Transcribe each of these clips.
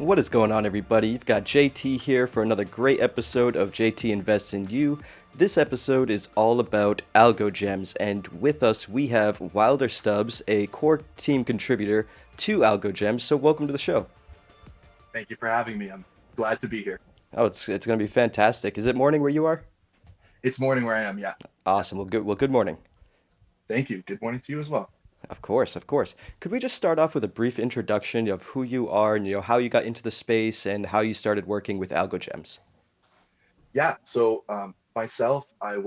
What is going on, everybody? You've got JT here for another great episode of JT Invests in You. This episode is all about Algogems, and with us we have Wilder Stubbs, a core team contributor to Algogems. So welcome to the show. Thank you for having me. I'm glad to be here. Oh, it's going to be fantastic. Is it morning where you are? It's morning where I am. Yeah. Yeah. Awesome. Well, good morning. Thank you. Good morning to you as well. Of course, of course. Could we just start off with a brief introduction of who you are and how you got into the space and how you started working with Algogems? Yeah. Myself, I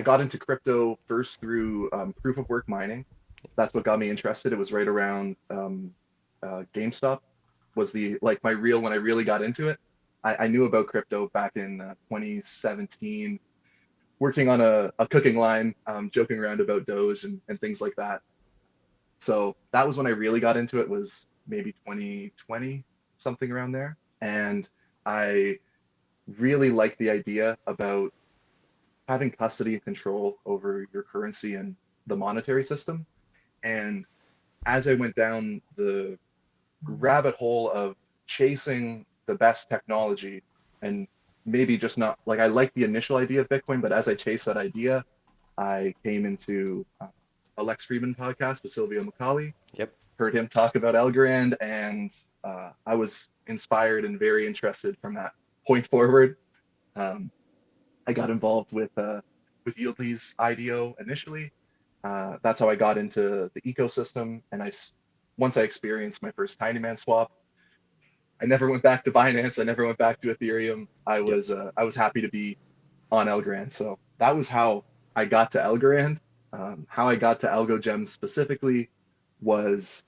got into crypto first through proof of work mining. That's what got me interested. It was right around GameStop was the like my real when I really got into it. I knew about crypto back in 2017, working on a cooking line, joking around about Doge and things like that. So that was when I really got into it, was maybe 2020, something around there. And I really liked the idea about having custody and control over your currency and the monetary system. And as I went down the rabbit hole of chasing the best technology and maybe just not like I like the initial idea of Bitcoin, but as I chased that idea, I came into a Lex Friedman podcast with Silvio McCauley, Yep. heard him talk about Algorand, and I was inspired and very interested from that point forward. Um, I got involved with Yieldly's IDO initially. That's how I got into the ecosystem, and once I experienced my first Tiny Man swap, I never went back to Binance. I never went back to Ethereum. Yep. I was happy to be on Algorand. So that was how I got to Algorand. How I got to Algogems specifically was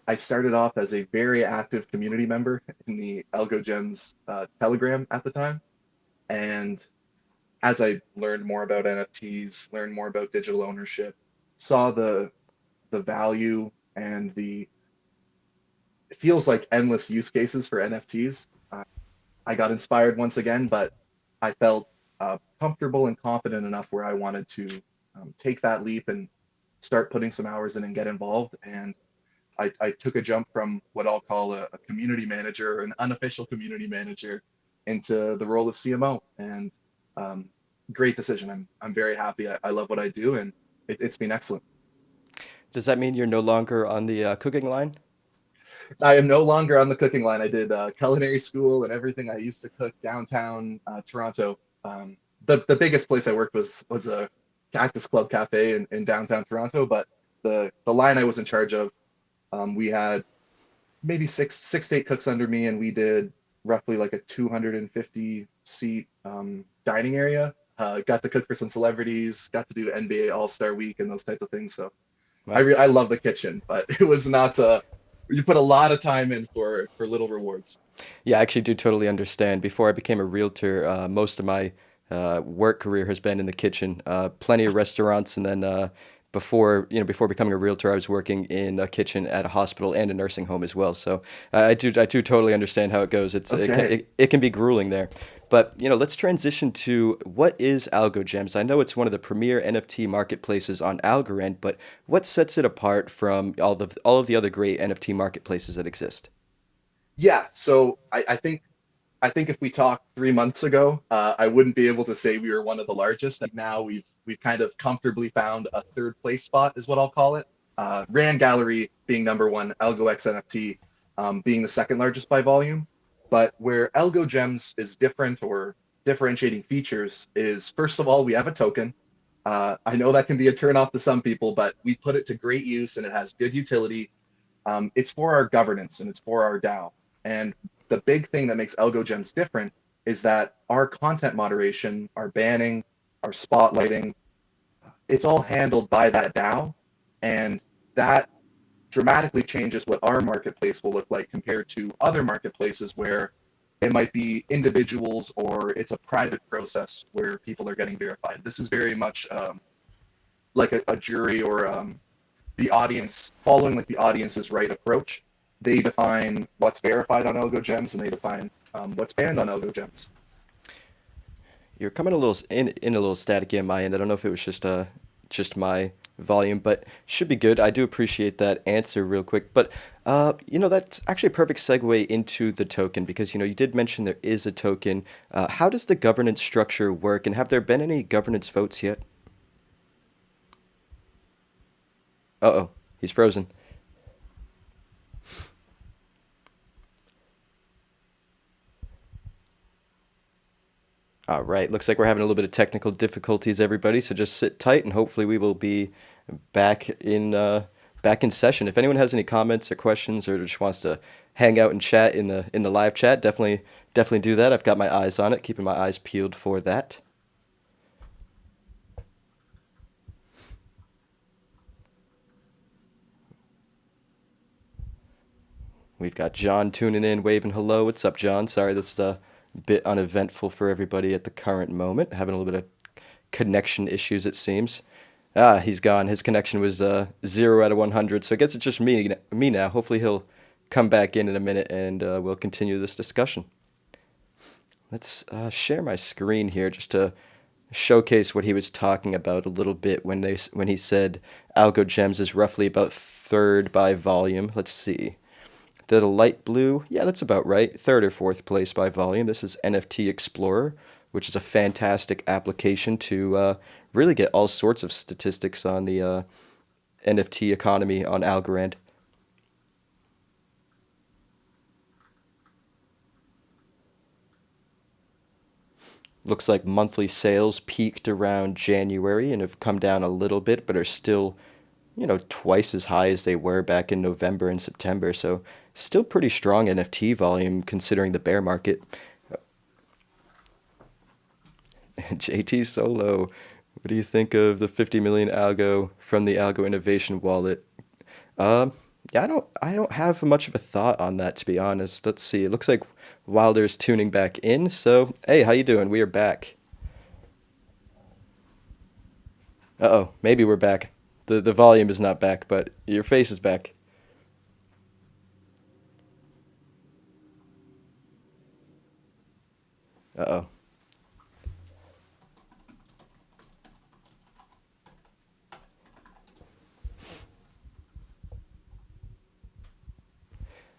I started off as a very active community member in the Algogems Telegram at the time. And as I learned more about NFTs, learned more about digital ownership, saw the value and the it feels like endless use cases for NFTs. I got inspired once again, but I felt comfortable and confident enough where I wanted to take that leap and start putting some hours in and get involved. And I took a jump from what I'll call a community manager, or an unofficial community manager, into the role of CMO. And great decision. I'm very happy. I love what I do, and it's been excellent. Does that mean you're no longer on the cooking line? I am no longer on the cooking line. I did culinary school and everything. I used to cook downtown Toronto. The biggest place I worked was a Cactus Club Cafe in downtown Toronto. But the line I was in charge of, we had maybe six to eight cooks under me, and we did roughly like a 250 seat dining area. Got to cook for some celebrities. Got to do NBA All Star Week and those types of things. So Wow. I love the kitchen, but it was not you put a lot of time in for little rewards. Yeah, I actually do totally understand. Before I became a realtor, most of my work career has been in the kitchen. Plenty of restaurants, and then before becoming a realtor, I was working in a kitchen at a hospital and a nursing home as well. So I do totally understand how it goes. Okay. It can be grueling there. But let's transition to what is Algogems. I know it's one of the premier NFT marketplaces on Algorand, but what sets it apart from all of the other great NFT marketplaces that exist? Yeah, so I think if we talked 3 months ago, I wouldn't be able to say we were one of the largest. And now we've kind of comfortably found a third place spot, is what I'll call it. Rand Gallery being number one, AlgoX NFT being the second largest by volume. But where Algogems is different, or differentiating features, is first of all, we have a token. I know that can be a turn off to some people, but we put it to great use and it has good utility. It's for our governance and it's for our DAO. And the big thing that makes Algogems different is that our content moderation, our banning, our spotlighting, it's all handled by that DAO. And that dramatically changes what our marketplace will look like compared to other marketplaces where it might be individuals or it's a private process where people are getting verified. This is very much like a jury, or the audience, following like the audience's right approach. They define what's verified on Algogems, and they define what's banned on Algogems. You're coming a little in a little staticky on my end. I don't know if it was just my volume, but should be good. I do appreciate that answer real quick. But that's actually a perfect segue into the token because you did mention there is a token. How does the governance structure work, and have there been any governance votes yet? Uh-oh, he's frozen. All right, looks like we're having a little bit of technical difficulties, everybody. So just sit tight, and hopefully we will be back in back in session. If anyone has any comments or questions, or just wants to hang out and chat in the live chat, definitely do that. I've got my eyes on it, keeping my eyes peeled for that. We've got John tuning in, waving hello. What's up, John? Sorry, this is a bit uneventful for everybody at the current moment. Having a little bit of connection issues, it seems. Ah, he's gone. His connection was 0 out of 100, so I guess it's just me now. Hopefully he'll come back in a minute, and we'll continue this discussion. Let's share my screen here just to showcase what he was talking about a little bit when he said Algogems is roughly about third by volume. Let's see. The light blue, yeah, that's about right. Third or fourth place by volume. This is NFT Explorer, which is a fantastic application to really get all sorts of statistics on the NFT economy on Algorand. Looks like monthly sales peaked around January and have come down a little bit, but are still, twice as high as they were back in November and September. So still pretty strong NFT volume considering the bear market. JT Solo, what do you think of the 50 million algo from the Algo Innovation wallet? Um, yeah, I don't have much of a thought on that, to be honest. Let's see. It looks like Wilder's tuning back in. So, hey, how you doing? We are back. Uh-oh, maybe we're back. The volume is not back, but your face is back. Uh-oh.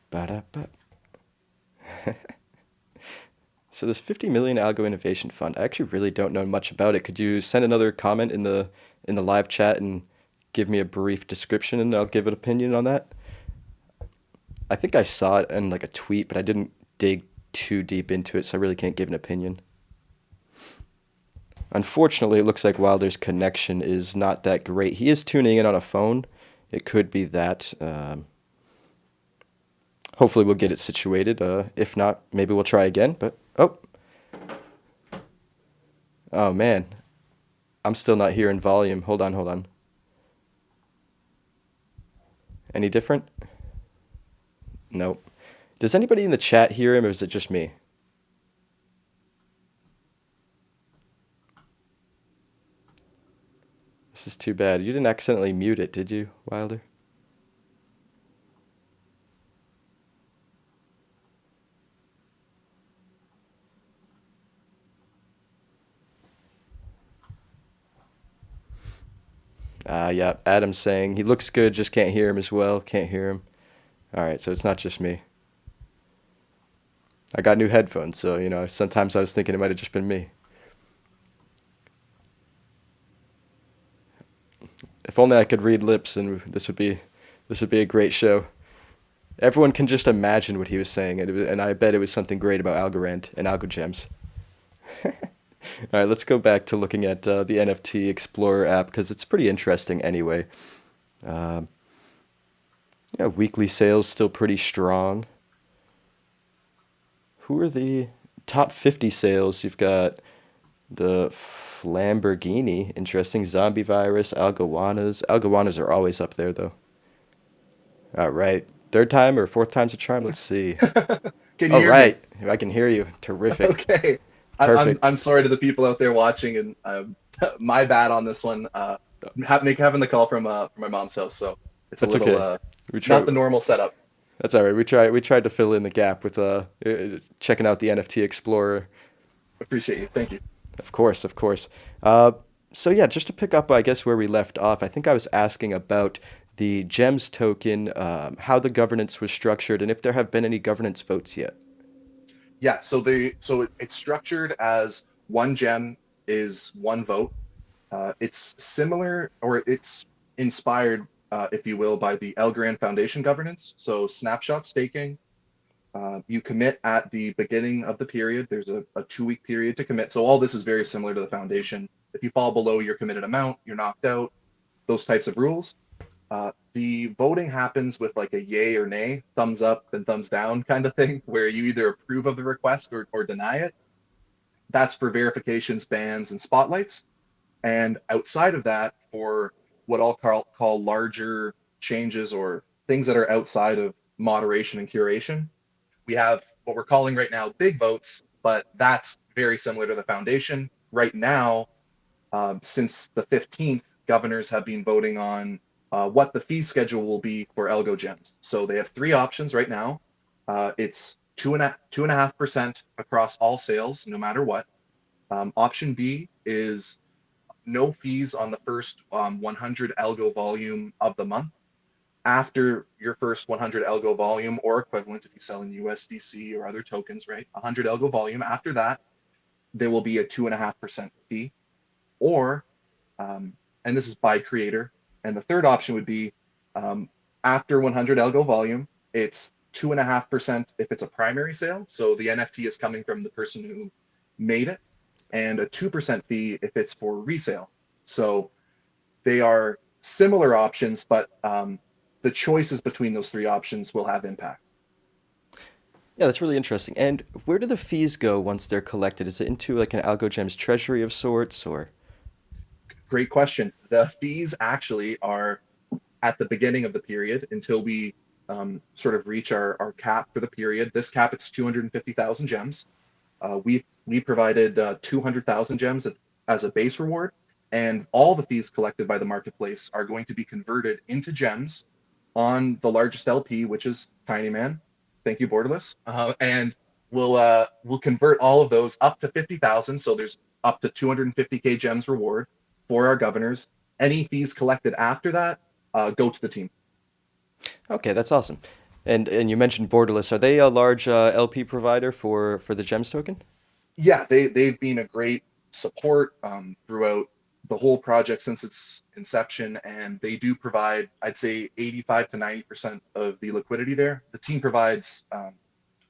Ba-da-ba. So this 50 million algo innovation fund, I actually really don't know much about it. Could you send another comment in the live chat and give me a brief description and I'll give an opinion on that? I think I saw it in like a tweet, but I didn't dig too deep into it, so I really can't give an opinion. Unfortunately, it looks like Wilder's connection is not that great. He is tuning in on a phone. It could be that. Hopefully we'll get it situated. If not, maybe we'll try again. But oh man, I'm still not hearing volume. Hold on, hold on. Any different? Nope. Does anybody in the chat hear him, or is it just me? This is too bad. You didn't accidentally mute it, did you, Wilder? Yeah, Adam's saying he looks good, just can't hear him as well. Can't hear him. All right, so it's not just me. I got new headphones, so sometimes I was thinking it might have just been me. If only I could read lips, and this would be a great show. Everyone can just imagine what he was saying, and I bet it was something great about Algorand and Algogems. All right, let's go back to looking at the NFT Explorer app because it's pretty interesting anyway. Um, yeah, weekly sales still pretty strong. Who are the top 50 sales? You've got the Lamborghini, interesting. Zombie virus, Algowanas. Algowanas are always up there though. All right, third time or fourth time's a charm. Let's see. Can you All hear me? right, I can hear you. Terrific. Okay. I'm Perfect. sorry to the people out there watching, and my bad on this one. Having the call from my mom's house, so it's a That's little okay. We not try. the normal setup. That's all right. We tried to fill in the gap with checking out the NFT Explorer. Appreciate you. Thank you. Of course, of course. Uh, So yeah, just to pick up, I guess, where we left off, I think I was asking about the GEMS token, how the governance was structured, and if there have been any governance votes yet. Yeah, it's structured as one gem is one vote. It's similar, or it's inspired, if you will, by the Algorand Foundation governance. So snapshot staking, you commit at the beginning of the period. There's a 2 week period to commit. So all this is very similar to the foundation. If you fall below your committed amount, you're knocked out. Those types of rules. The voting happens with like a yay or nay, thumbs up and thumbs down kind of thing, where you either approve of the request or deny it. That's for verifications, bans, and spotlights. And outside of that, for what call larger changes or things that are outside of moderation and curation, we have what we're calling right now big votes, but that's very similar to the foundation. Right now, since the 15th, governors have been voting on what the fee schedule will be for Algogems. So they have three options right now. It's 2.5% across all sales, no matter what. Option B is no fees on the first 100 algo volume of the month. After your first 100 algo volume or equivalent, if you sell in USDC or other tokens, right? 100 algo volume. After that, there will be a 2.5% fee. Or, and this is by creator. And the third option would be um, after 100 algo volume, it's 2.5% if it's a primary sale. So the NFT is coming from the person who made it, and a 2% fee if it's for resale. So they are similar options, but the choices between those three options will have impact. Yeah, that's really interesting. And where do the fees go once they're collected? Is it into like an Algogems treasury of sorts, or? Great question. The fees actually are at the beginning of the period until we sort of reach our cap for the period. This cap, it's 250,000 gems. We provided 200,000 gems as a base reward, and all the fees collected by the marketplace are going to be converted into gems on the largest LP, which is Tiny Man. Thank you, Borderless. And we'll convert all of those up to 50,000. So there's up to 250K gems reward for our governors. Any fees collected after that go to the team. Okay, that's awesome. And you mentioned Borderless. Are they a large LP provider for the GEMS token? Yeah, they've been a great support throughout the whole project since its inception, and they do provide, I'd say, 85 to 90% of the liquidity there. The team provides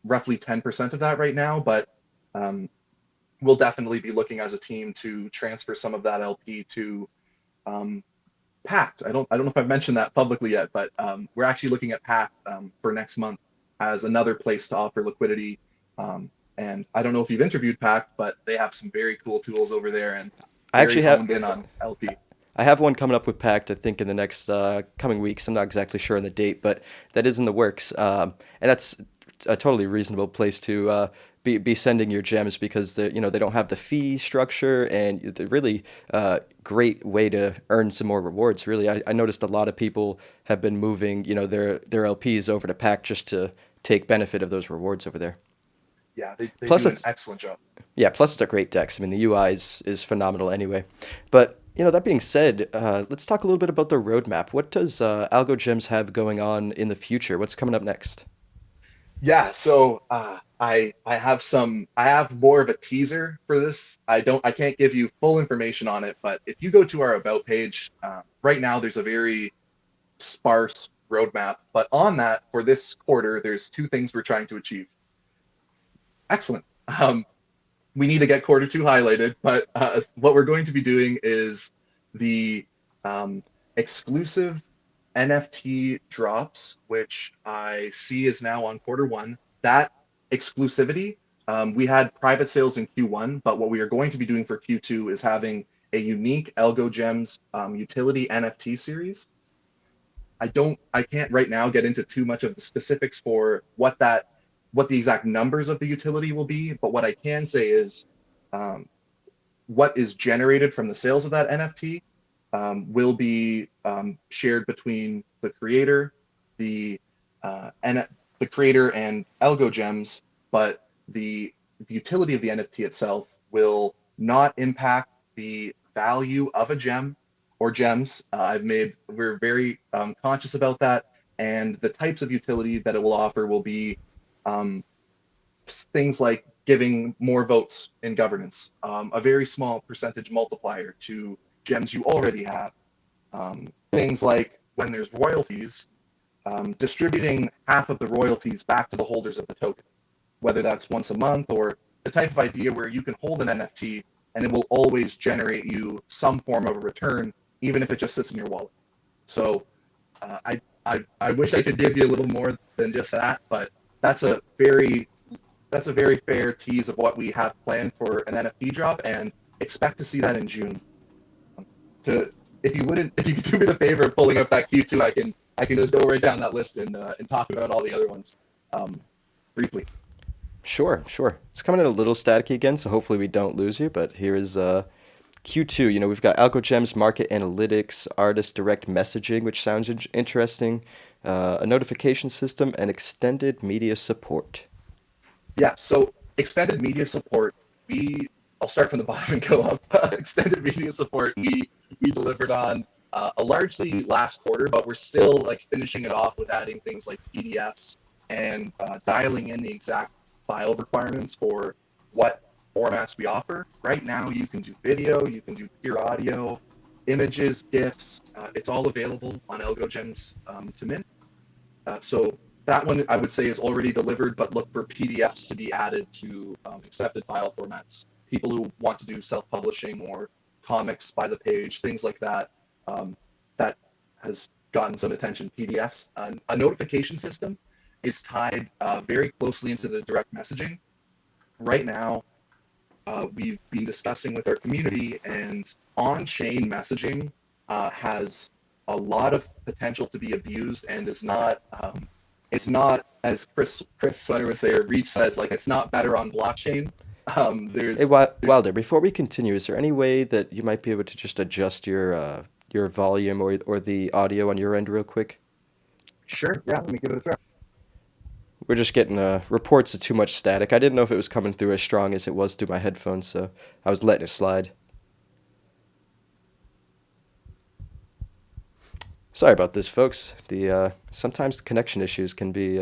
roughly 10% of that right now, but um, we'll definitely be looking as a team to transfer some of that LP to um, Pact. I don't know if I've mentioned that publicly yet, but we're actually looking at Pact for next month as another place to offer liquidity. And I don't know if you've interviewed Pact, but they have some very cool tools over there and I very actually have honed in on LP. I have one coming up with Pact, I think, in the next coming weeks. I'm not exactly sure on the date, but that is in the works. And that's a totally reasonable place to be sending your gems because they don't have the fee structure and it's a really great way to earn some more rewards. Really, I noticed a lot of people have been moving their LPs over to Pact just to take benefit of those rewards over there. Yeah, they Plus, do an it's excellent job. Yeah, plus it's a great DEX. I mean, the UI is phenomenal anyway. But that being said, let's talk a little bit about the roadmap. What does Algogems have going on in the future? What's coming up next? Yeah, so I have more of a teaser for this. I can't give you full information on it, but if you go to our about page, right now there's a very sparse roadmap. But on that, for this quarter, there's two things we're trying to achieve. Excellent. We need to get quarter two highlighted, but what we're going to be doing is the exclusive NFT drops, which I see is now on quarter one. That exclusivity, we had private sales in Q1, but what we are going to be doing for Q2 is having a unique Algogems utility NFT series. I can't right now get into too much of the specifics for what the exact numbers of the utility will be, but what I can say is um, what is generated from the sales of that NFT will be shared between the and the creator and Algogems, but the utility of the NFT itself will not impact the value of a gem or gems. We're very conscious about that, and the types of utility that it will offer will be um, things like giving more votes in governance, a very small percentage multiplier to gems you already have. Things like when there's royalties, distributing half of the royalties back to the holders of the token, whether that's once a month or the type of idea where you can hold an NFT and it will always generate you some form of a return, even if it just sits in your wallet. So I wish I could give you a little more than just that, but that's a very that's a very fair tease of what we have planned for an NFT drop, and expect to see that in June. To if you could do me the favor of pulling up that Q2, I can just go right down that list and talk about all the other ones um, briefly. Sure, sure. It's coming in a little staticky again, so hopefully we don't lose you. But here is Q2. We've got Algogems, market analytics, artist direct messaging, which sounds interesting, a notification system, and extended media support. Yeah, so extended media support, I'll start from the bottom and go up. Extended media support, we delivered on a largely last quarter, but we're still like finishing it off with adding things like PDFs and dialing in the exact file requirements for what formats we offer. Right now, you can do video, you can do pure audio, images, GIFs. It's all available on Algogems to mint. So that one I would say is already delivered, but look for PDFs to be added to accepted file formats. People who want to do self-publishing or comics by the page, things like that, that has gotten some attention. PDFs. A notification system is tied very closely into the direct messaging. Right now, we've been discussing with our community, and on-chain messaging has a lot of potential to be abused, and is not it's not, as Chris Sweater would say, or Reach says, like, it's not better on blockchain. Hey, There's Wilder, before we continue, is there any way that you might be able to just adjust your volume or the audio on your end real quick? Sure, yeah, let me give it a try. We're just getting reports of too much static. I didn't know if it was coming through as strong as it was through my headphones, so I was letting it slide. Sorry about this, folks. The sometimes the connection issues can be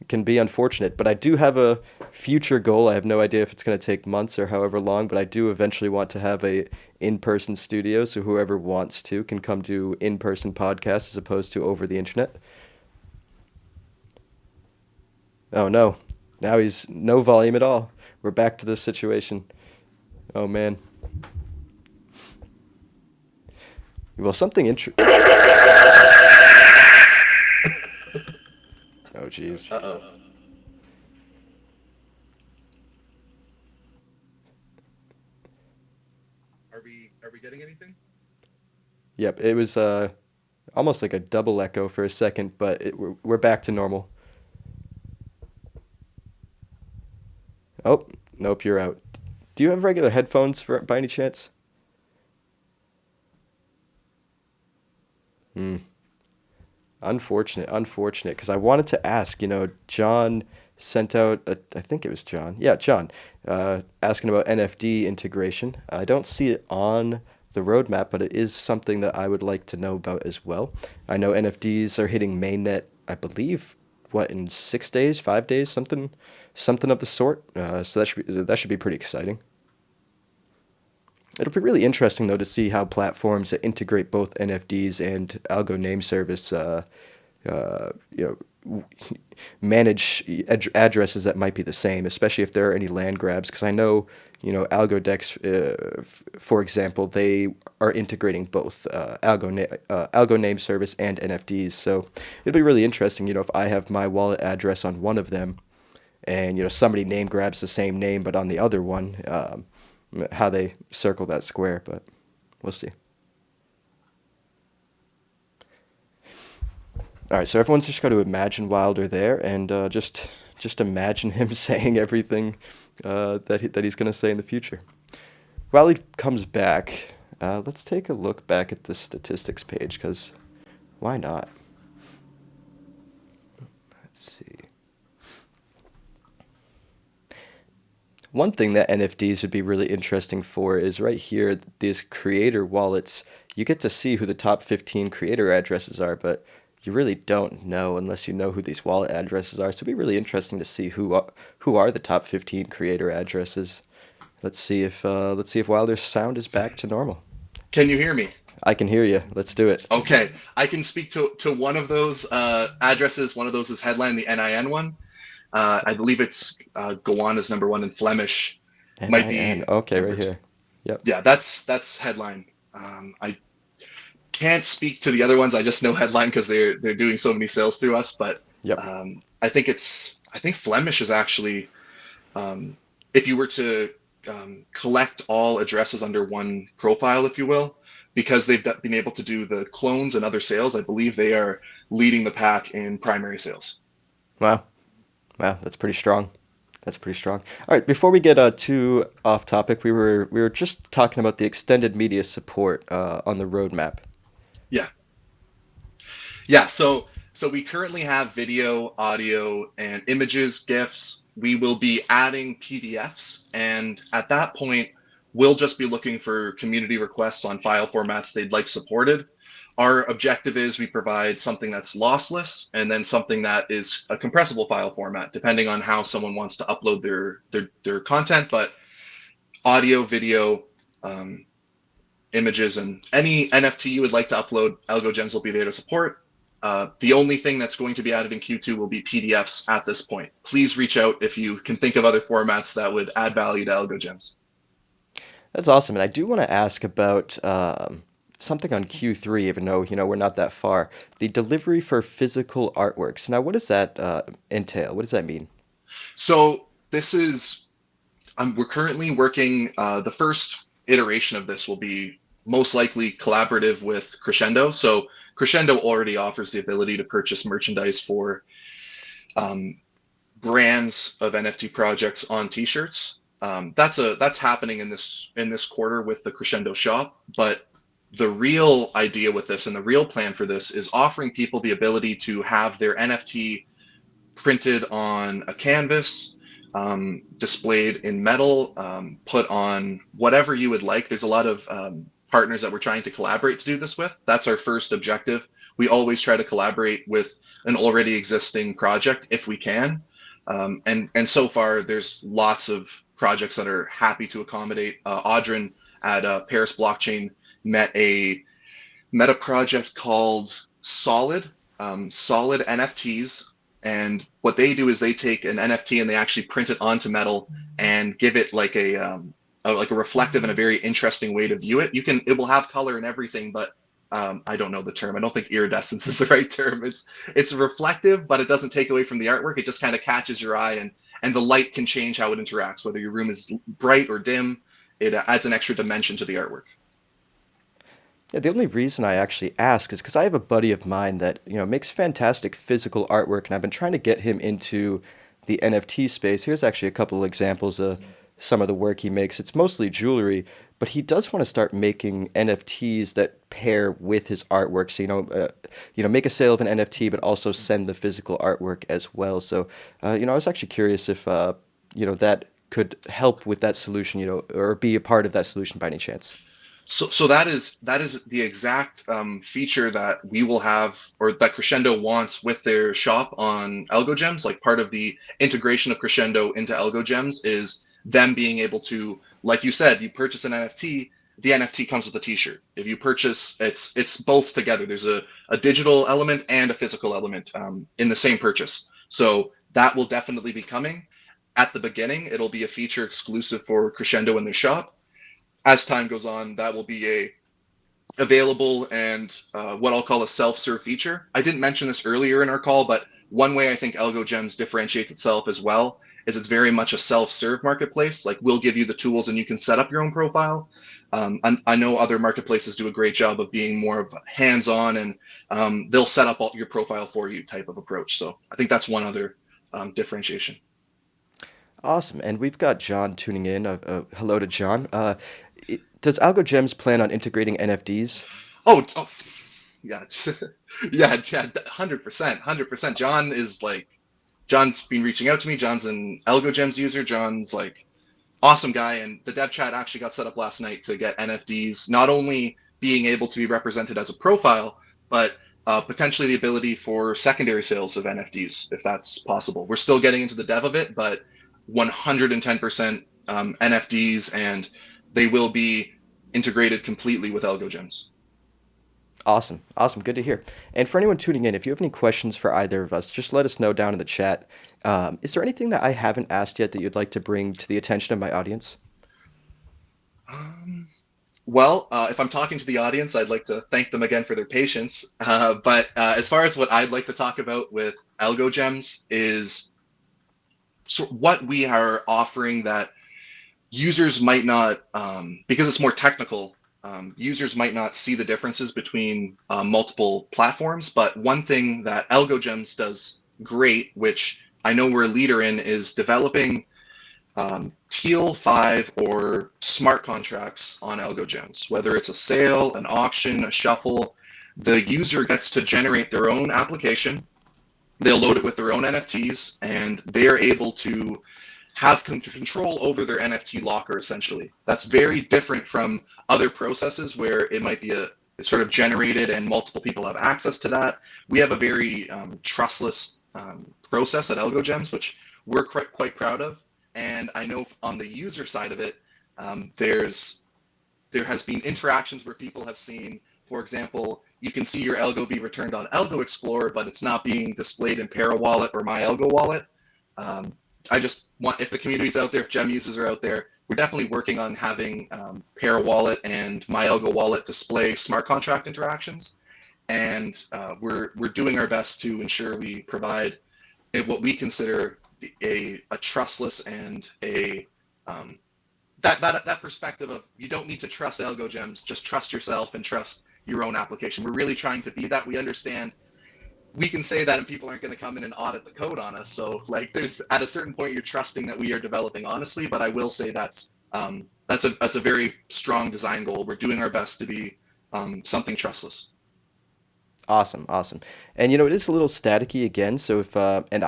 unfortunate, but I do have a future goal. I have no idea if it's going to take months or however long, but I do eventually want to have a in-person studio, so whoever wants to can come do in-person podcasts as opposed to over the internet. Oh no. Now he's no volume at all. We're back to this situation. Oh man. Well, something Oh jeez. Uh-oh. Are we getting anything? Yep, it was almost like a double echo for a second, but we're back to normal. Oh, nope, you're out. Do you have regular headphones by any chance? Hmm. Unfortunate, unfortunate. Because I wanted to ask, John sent out, I think it was John. Yeah, John, asking about NFT integration. I don't see it on the roadmap, but it is something that I would like to know about as well. I know NFTs are hitting mainnet, I believe, what, in 6 days, 5 days, something of the sort. So that should be pretty exciting. It'll be really interesting though to see how platforms that integrate both NFTs and algo name service, uh, you know, w- manage addresses that might be the same, especially if there are any land grabs. Because I know, Algodex, for example, they are integrating both algo name service and NFTs. So it'll be really interesting, if I have my wallet address on one of them, and somebody name grabs the same name but on the other one, how they circle that square, but we'll see. All right, so everyone's just got to imagine Wilder there, and just imagine him saying everything that he's going to say in the future. While he comes back, let's take a look back at the statistics page, because why not? Let's see. One thing that NFTs would be really interesting for is right here, these creator wallets. You get to see who the top 15 creator addresses are, but you really don't know unless you know who these wallet addresses are. So it'd be really interesting to see who are the top 15 creator addresses. Let's see if Wilder's sound is back to normal. Can you hear me? I can hear you. Let's do it. Okay, I can speak to one of those addresses. One of those is headline, the NIN one. I believe it's Gowanna's number one in Flemish. Might NIN. be Okay, right number two. here. Yep. Yeah, that's headline. I can't speak to the other ones. I just know headline because they're doing so many sales through us. But Yep. I think Flemish is actually if you were to collect all addresses under one profile, if you will, because they've been able to do the clones and other sales. I believe they are leading the pack in primary sales. Wow. Wow, that's pretty strong. That's pretty strong. All right, before we get too off topic, we were just talking about the extended media support on the roadmap. Yeah, yeah. So we currently have video, audio, and images, GIFs. We will be adding PDFs, and at that point, we'll just be looking for community requests on file formats they'd like supported. Our objective is we provide something that's lossless and then something that is a compressible file format, depending on how someone wants to upload their content. But audio, video, um, images, and any NFT you would like to upload, Algogems will be there to support. The only thing that's going to be added in Q2 will be PDFs at this point. Please reach out if you can think of other formats that would add value to Algogems. That's awesome, and I do want to ask about something on Q3, even though we're not that far. The delivery for physical artworks. Now, what does that entail? What does that mean? So this is we're currently working. The first iteration of this will be most likely collaborative with Crescendo. So Crescendo already offers the ability to purchase merchandise for um, brands of NFT projects on T-shirts. That's happening in this quarter with the Crescendo shop. But the real idea with this and the real plan for this is offering people the ability to have their NFT printed on a canvas, displayed in metal, put on whatever you would like. There's a lot of partners that we're trying to collaborate to do this with. That's our first objective. We always try to collaborate with an already existing project if we can. And so far, there's lots of projects that are happy to accommodate. Audrin at Paris Blockchain met a project called Solid NFTs. And what they do is they take an NFT and they actually print it onto metal and give it like a reflective and a very interesting way to view it. It will have color and everything, but I don't know the term. I don't think iridescence is the right term. It's reflective, but it doesn't take away from the artwork. It just kind of catches your eye, and the light can change how it interacts, whether your room is bright or dim. It adds an extra dimension to the artwork. Yeah, the only reason I actually ask is because I have a buddy of mine that makes fantastic physical artwork, and I've been trying to get him into the NFT space. Here's actually a couple of examples of some of the work he makes. It's mostly jewelry, but he does want to start making NFTs that pair with his artwork. So make a sale of an NFT, but also send the physical artwork as well. So I was actually curious if that could help with that solution, or be a part of that solution by any chance. So that is the exact feature that we will have, or that Crescendo wants with their shop on Algogems. Like part of the integration of Crescendo into Algogems is them being able to, like you said, you purchase an NFT, the NFT comes with a T-shirt. If you purchase, it's both together. There's a digital element and a physical element in the same purchase. So that will definitely be coming. At the beginning, it'll be a feature exclusive for Crescendo in their shop. As time goes on, that will be a available and what I'll call a self-serve feature. I didn't mention this earlier in our call, but one way I think Algogems differentiates itself as well is it's very much a self-serve marketplace. Like we'll give you the tools and you can set up your own profile. I know other marketplaces do a great job of being more of hands-on, and they'll set up all your profile for you type of approach. So I think that's one other differentiation. Awesome. And we've got John tuning in. Hello to John. Does Algogems plan on integrating NFTs? Oh, yeah, yeah, 100%, 100%. John's been reaching out to me. John's an Algogems user. John's like Awesome guy, and the dev chat actually got set up last night to get NFTs, not only being able to be represented as a profile, but potentially the ability for secondary sales of NFTs, if that's possible. We're still getting into the dev of it, but 110% NFTs, and they will be integrated completely with Algogems. Awesome. Awesome. Good to hear. And for anyone tuning in, if you have any questions for either of us, just let us know down in the chat. Is there anything that I haven't asked yet that you'd like to bring to the attention of my audience? Um, if I'm talking to the audience, I'd like to thank them again for their patience. But as far as what I'd like to talk about with Algogems is what we are offering that users might not, because it's more technical, users might not see the differences between multiple platforms. But one thing that Algogems does great, which I know we're a leader in, is developing TL5 or smart contracts on Algogems, whether it's a sale, an auction, a shuffle. The user gets to generate their own application. They'll load it with their own NFTs, and they're able to have control over their NFT locker, essentially. That's very different from other processes where it might be a sort of generated and multiple people have access to that. We have a very trustless process at Algogems, which we're quite proud of. And I know on the user side of it, there has been interactions where people have seen, for example, you can see your algo be returned on Algo Explorer, but it's not being displayed in ParaWallet or My Algo Wallet. I just want, if the community's out there, if gem users are out there, we're definitely working on having ParaWallet and My Algo Wallet display smart contract interactions. And we're doing our best to ensure we provide what we consider a trustless and a that perspective of you don't need to trust Algogems, just trust yourself and trust your own application. We're really trying to be that. We understand we can say that and people aren't going to come in and audit the code on us. So like there's at a certain point you're trusting that we are developing honestly, but I will say that's a very strong design goal. We're doing our best to be something trustless. Awesome, awesome. And it is a little staticky again, so if and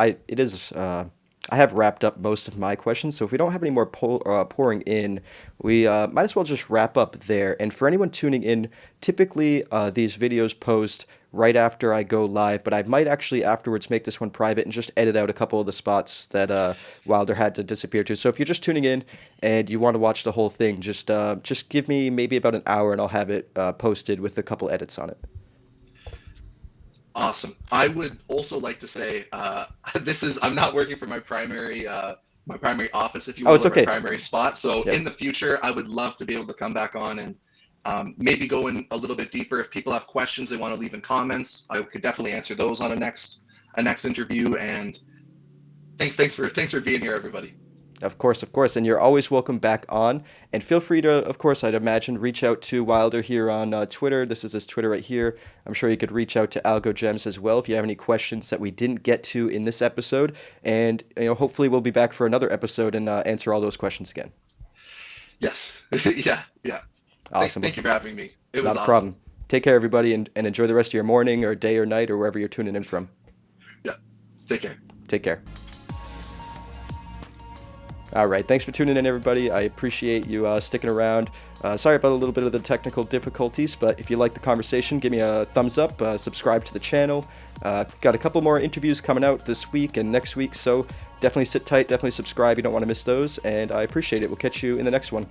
I have wrapped up most of my questions, so if we don't have any more pouring in, we might as well just wrap up there. And for anyone tuning in, typically these videos post right after I go live, but I might actually afterwards make this one private and just edit out a couple of the spots that Wilder had to disappear to. So if you're just tuning in and you want to watch the whole thing, just give me maybe about an hour and I'll have it posted with a couple edits on it. Awesome. I would also like to say I'm not working for my primary office, if you Oh, will, it's or my okay. primary spot. So Yeah. in the future, I would love to be able to come back on and maybe go in a little bit deeper. If people have questions they want to leave in comments, I could definitely answer those on a next interview. And thanks for being here, everybody. Of course, of course. And you're always welcome back on. And feel free to, of course, I'd imagine, reach out to Wilder here on Twitter. This is his Twitter right here. I'm sure you could reach out to Algogems as well if you have any questions that we didn't get to in this episode. And, hopefully we'll be back for another episode and answer all those questions again. Yes. Yeah. Yeah. Awesome. Thank you for having me. It was Not a awesome. problem. Take care, everybody, and enjoy the rest of your morning or day or night or wherever you're tuning in from. Yeah. Take care. Take care. All right. Thanks for tuning in, everybody. I appreciate you sticking around. Sorry about a little bit of the technical difficulties, but if you like the conversation, give me a thumbs up, subscribe to the channel. Got a couple more interviews coming out this week and next week, so definitely sit tight, definitely subscribe. You don't want to miss those, and I appreciate it. We'll catch you in the next one.